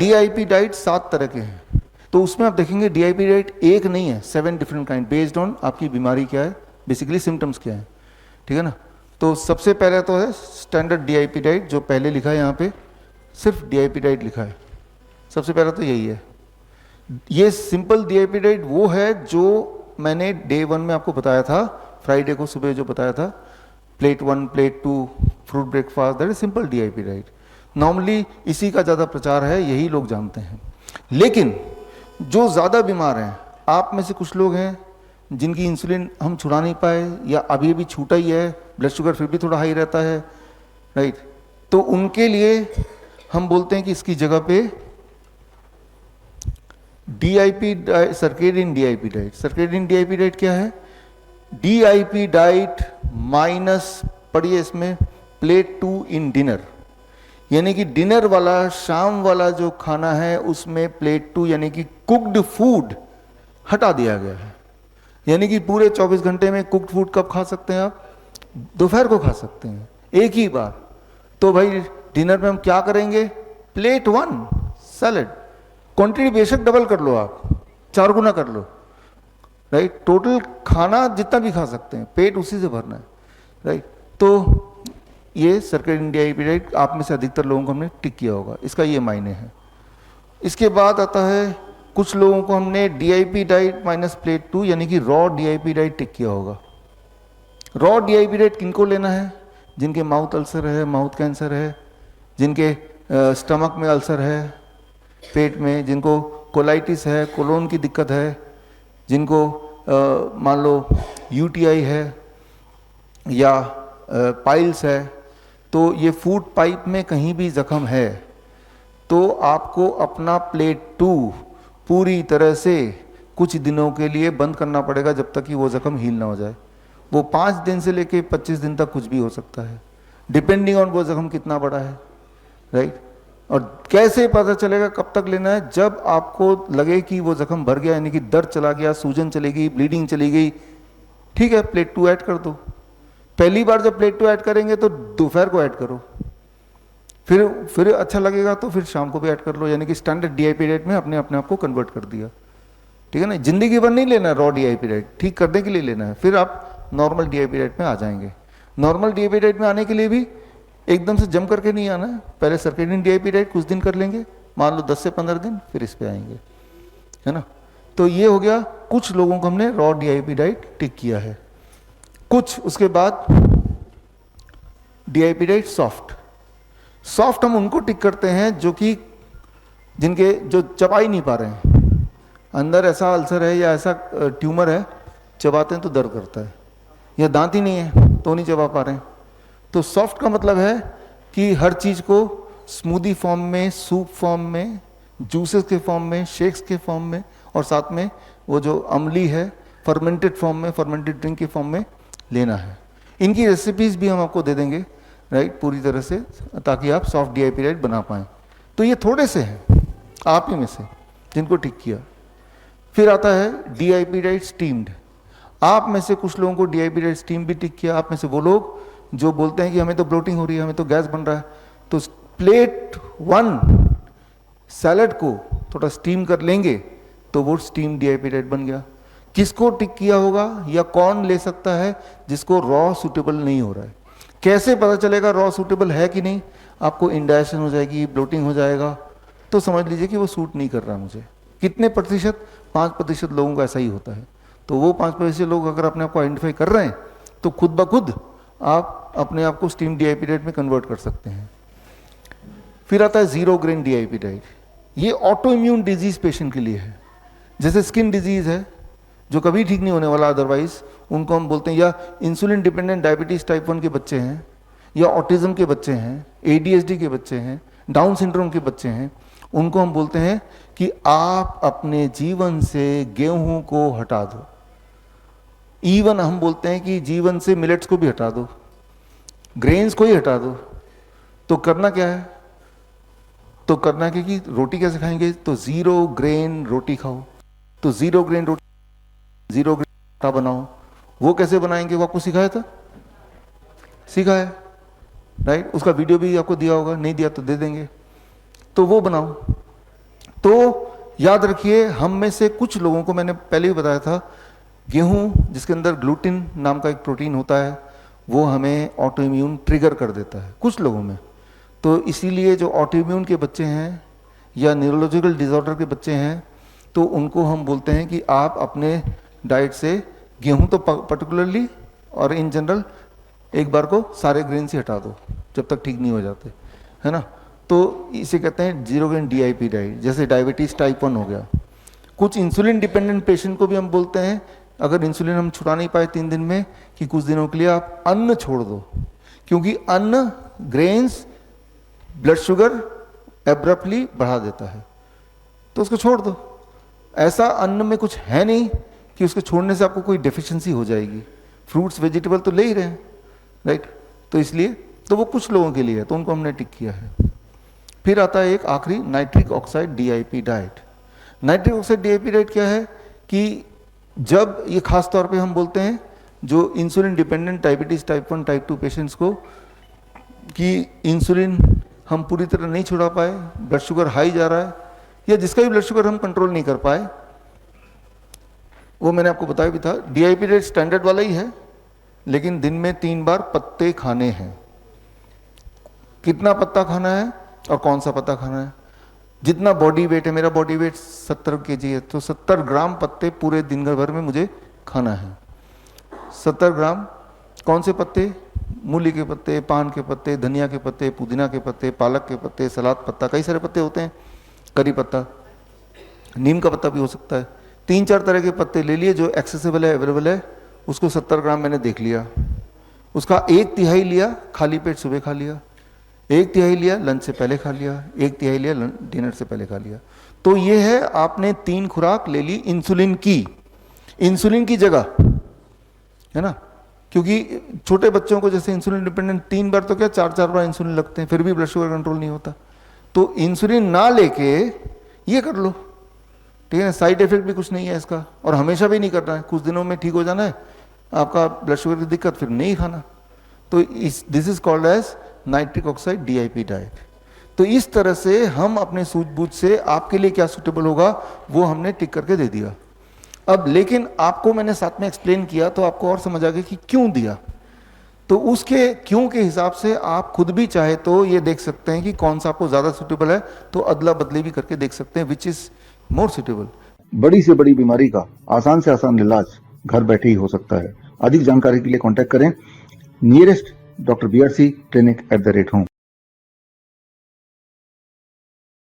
DIP diet 7 तरह के हैं, तो उसमें आप देखेंगे डीआईपी डाइट एक नहीं है, 7 डिफरेंट काइंड, बेस्ड ऑन आपकी बीमारी क्या है, बेसिकली सिम्टम्स क्या है, ठीक है ना। तो सबसे पहले तो है स्टैंडर्ड डीआईपी डाइट, जो पहले लिखा है यहाँ पे सिर्फ डीआईपी डाइट लिखा है, सबसे पहले तो यही है। ये सिंपल डीआईपी डाइट वो है जो मैंने डे 1 में आपको बताया था, फ्राइडे को सुबह जो बताया था, plate 1 plate 2 fruit breakfast, that is simple DIP diet. Normally इसी का ज़्यादा प्रचार है, यही लोग जानते हैं। लेकिन जो ज़्यादा बीमार हैं, आप में से कुछ लोग हैं जिनकी इंसुलिन हम छुड़ा नहीं पाए या अभी अभी छूटा ही है, ब्लड शुगर फिर भी थोड़ा हाई रहता है, राइट, तो उनके लिए हम बोलते हैं कि इसकी जगह पे DIP circadian DIP diet. Circadian DIP diet क्या है? डीआईपी डाइट माइनस, पढ़िए इसमें, प्लेट 2 इन डिनर, यानी कि डिनर वाला शाम वाला जो खाना है उसमें प्लेट 2 यानी कि कुक्ड फूड हटा दिया गया है। यानी कि पूरे 24 घंटे में कुक्ड फूड कब खा सकते हैं आप? दोपहर को खा सकते हैं एक ही बार। तो भाई डिनर में हम क्या करेंगे? प्लेट 1 सैलेड, क्वांटिटी बेशक डबल कर लो, आप 4 गुना कर लो, राइट, टोटल खाना जितना भी खा सकते हैं, पेट उसी से भरना है, राइट। तो ये सर्केडियन डीआईपी डाइट आप में से अधिकतर लोगों को हमने टिक किया होगा, इसका ये मायने है। इसके बाद आता है कुछ लोगों को हमने डीआईपी डाइट माइनस प्लेट 2 यानी कि रॉ डीआईपी डाइट टिक किया होगा। रॉ डीआईपी डाइट किनको लेना है? जिनके माउथ अल्सर है, माउथ कैंसर है, जिनके स्टमक में अल्सर है, पेट में, जिनको कोलाइटिस है, कोलोन की दिक्कत है, जिनको मान लो यूटीआई है या पाइल्स है, तो ये फूड पाइप में कहीं भी जख्म है तो आपको अपना प्लेट 2 पूरी तरह से कुछ दिनों के लिए बंद करना पड़ेगा, जब तक कि वो जख्म हील ना हो जाए। वो 5 दिन से लेके 25 दिन तक कुछ भी हो सकता है, डिपेंडिंग ऑन वो जख्म कितना बड़ा है, राइट। और कैसे पता चलेगा कब तक लेना है? जब आपको लगे कि वो जख्म भर गया, यानी कि दर्द चला गया, सूजन चली गई, ब्लीडिंग चली गई, ठीक है, प्लेट 2 ऐड कर दो। पहली बार जब प्लेट 2 ऐड करेंगे तो दोपहर को ऐड करो, फिर अच्छा लगेगा तो फिर शाम को भी ऐड कर लो, यानी कि स्टैंडर्ड डीआईपी डाइट में अपने आप को कन्वर्ट कर दिया, ठीक है ना। जिंदगी भर नहीं लेना रॉ डीआईपी डाइट, ठीक करने के लिए लेना है, फिर आप नॉर्मल डीआईपी डाइट में आ जाएंगे। नॉर्मल डीआईपी डाइट में आने के लिए भी एकदम से जम करके नहीं आना है, पहले सर्केडियन डीआईपी डाइट कुछ दिन कर लेंगे, मान लो 10 से 15 दिन, फिर इस पे आएंगे, है ना। तो ये हो गया, कुछ लोगों को हमने रॉ डीआईपी डाइट टिक किया है। कुछ उसके बाद डीआईपी डाइट सॉफ्ट हम उनको टिक करते हैं जो कि जिनके जो चबा ही नहीं पा रहे हैं, अंदर ऐसा अल्सर है या ऐसा ट्यूमर है, चबाते हैं तो दर्द करता है, या दांत ही नहीं है तो नहीं चबा पा रहे हैं। तो सॉफ्ट का मतलब है कि हर चीज़ को स्मूदी फॉर्म में, सूप फॉर्म में, जूसेस के फॉर्म में, शेक्स के फॉर्म में, और साथ में वो जो अमली है फर्मेंटेड फॉर्म में, फर्मेंटेड ड्रिंक के फॉर्म में लेना है। इनकी रेसिपीज़ भी हम आपको दे देंगे, राइट, पूरी तरह से, ताकि आप सॉफ्ट डीआईपी डाइट बना पाएँ। तो ये थोड़े से हैं आप ही में से जिनको टिक किया। फिर आता है डीआईपी डाइट स्टीम्ड। आप में से कुछ लोगों को डीआईपी डाइट स्टीम भी टिक किया। आप में से वो लोग जो बोलते हैं कि हमें तो ब्लोटिंग हो रही है, हमें तो गैस बन रहा है, तो प्लेट 1 सैलड को थोड़ा स्टीम कर लेंगे तो वो स्टीम डीआईपी डाइट बन गया। किसको टिक किया होगा या कौन ले सकता है जिसको रॉ सूटेबल नहीं हो रहा है? कैसे पता चलेगा रॉ सूटेबल है कि नहीं? आपको इंडाइजेशन हो जाएगी, ब्लोटिंग हो जाएगा, तो समझ लीजिए कि वो सूट नहीं कर रहा मुझे। कितने प्रतिशत? 5% लोगों का ऐसा ही होता है। तो वो 5% लोग अगर अपने आप को आइडेंटिफाई कर रहे हैं तो खुद ब खुद आप अपने आप को स्टीम डीआईपी डाइट में कन्वर्ट कर सकते हैं। फिर आता है 0 ग्रेन डीआईपी डाइट। ये ऑटो इम्यून डिजीज पेशेंट के लिए है, जैसे स्किन डिजीज है जो कभी ठीक नहीं होने वाला अदरवाइज, उनको हम बोलते हैं, या इंसुलिन डिपेंडेंट डायबिटीज टाइप 1 के बच्चे हैं, या ऑटिज्म के बच्चे हैं, एडीएचडी के बच्चे हैं, डाउन सिंड्रोम के बच्चे हैं, उनको हम बोलते हैं कि आप अपने जीवन से गेहूं को हटा दो। इवन हम बोलते हैं कि जीवन से मिलेट्स को भी हटा दो, ग्रेन्स को ही हटा दो। तो करना क्या है? तो करना है कि रोटी कैसे खाएंगे? तो 0 ग्रेन रोटी खाओ। तो 0 ग्रेन रोटी, 0 ग्रेन आटा बनाओ। वो कैसे बनाएंगे वो आपको सिखाया था? सिखाया, राइट। उसका वीडियो भी आपको दिया होगा, नहीं दिया तो दे देंगे। तो वो बनाओ, तो याद रखिए, हम में से कुछ लोगों को मैंने पहले भी बताया था, गेहूं जिसके अंदर ग्लूटिन नाम का एक प्रोटीन होता है, वो हमें ऑटो इम्यून ट्रिगर कर देता है कुछ लोगों में। तो इसीलिए जो ऑटो इम्यून के बच्चे हैं या न्यूरोलॉजिकल डिसऑर्डर के बच्चे हैं, तो उनको हम बोलते हैं कि आप अपने डाइट से गेहूं तो पर्टिकुलरली और इन जनरल एक बार को सारे ग्रेन से हटा दो जब तक ठीक नहीं हो जाते, है ना। तो इसे कहते हैं जीरो ग्रेन DIP डाइट। जैसे डायबिटीज़ टाइप 1 हो गया, कुछ इंसुलिन डिपेंडेंट पेशेंट को भी हम बोलते हैं, अगर इंसुलिन हम छुड़ा नहीं पाए 3 दिन में, कि कुछ दिनों के लिए आप अन्न छोड़ दो, क्योंकि अन्न ग्रेन्स ब्लड शुगर एब्रप्टली बढ़ा देता है, तो उसको छोड़ दो। ऐसा अन्न में कुछ है नहीं कि उसको छोड़ने से आपको कोई डेफिशिएंसी हो जाएगी। फ्रूट्स वेजिटेबल तो ले ही रहे हैं, राइट। तो इसलिए तो वो कुछ लोगों के लिए है, तो उनको हमने टिक किया है। फिर आता है एक आखिरी nitric oxide DIP diet. Nitric oxide DIP diet क्या है कि जब ये खास तौर पे हम बोलते हैं जो insulin dependent diabetes type 1 type 2 patients को, कि इंसुलिन हम पूरी तरह नहीं छुड़ा पाए, ब्लड शुगर हाई जा रहा है, या जिसका भी ब्लड शुगर हम कंट्रोल नहीं कर पाए, वो मैंने आपको बताया भी था। DIP डाइट स्टैंडर्ड वाला ही है, लेकिन दिन में 3 बार पत्ते खाने हैं। कितना पत्ता खाना है और कौन सा पत्ता खाना है? जितना बॉडी वेट है, मेरा बॉडी वेट 70 kg है, तो 70 ग्राम पत्ते पूरे दिन भर में मुझे खाना है। 70 ग्राम कौन से पत्ते? मूली के पत्ते, पान के पत्ते, धनिया के पत्ते, पुदीना के पत्ते, पालक के पत्ते, सलाद पत्ता, कई सारे पत्ते होते हैं, करी पत्ता, नीम का पत्ता भी हो सकता है। 3-4 तरह के पत्ते ले लिए जो एक्सेसिबल है, अवेलेबल है, उसको 70 ग्राम मैंने देख लिया। उसका 1/3 लिया खाली पेट सुबह खा लिया, 1/3 लिया लंच से पहले खा लिया, 1/3 लिया डिनर से पहले खा लिया। तो ये है, आपने 3 खुराक ले ली इंसुलिन की जगह, है ना। क्योंकि छोटे बच्चों को जैसे इंसुलिन डिपेंडेंट 3 बार तो क्या 4-4 बार इंसुलिन लगते हैं, फिर भी ब्लड शुगर कंट्रोल नहीं होता। तो इंसुलिन ना लेके ये कर लो, ठीक है। साइड इफेक्ट भी कुछ नहीं है इसका, और हमेशा भी नहीं करना है, कुछ दिनों में ठीक हो जाना है आपका ब्लड शुगर की दिक्कत, फिर नहीं खाना। तो this is called as nitric oxide DIP diet. तो इस तरह से हम अपने सूझबूझ से आपके लिए क्या सूटेबल होगा वो हमने टिक करके दे दिया। अब लेकिन आपको मैंने साथ में एक्सप्लेन किया तो आपको और समझ आ गया कि क्यों दिया। तो उसके क्यों के हिसाब से आप खुद भी चाहे तो ये देख सकते हैं कि कौन सा आपको ज्यादा सूटेबल है, तो अदला बदली भी करके देख सकते हैं विच इज मोर सूटेबल। बड़ी से बड़ी बीमारी का आसान से आसान इलाज घर बैठे ही हो सकता है। अधिक जानकारी के लिए कांटेक्ट करें nearest Dr. BRC Clinic @ home।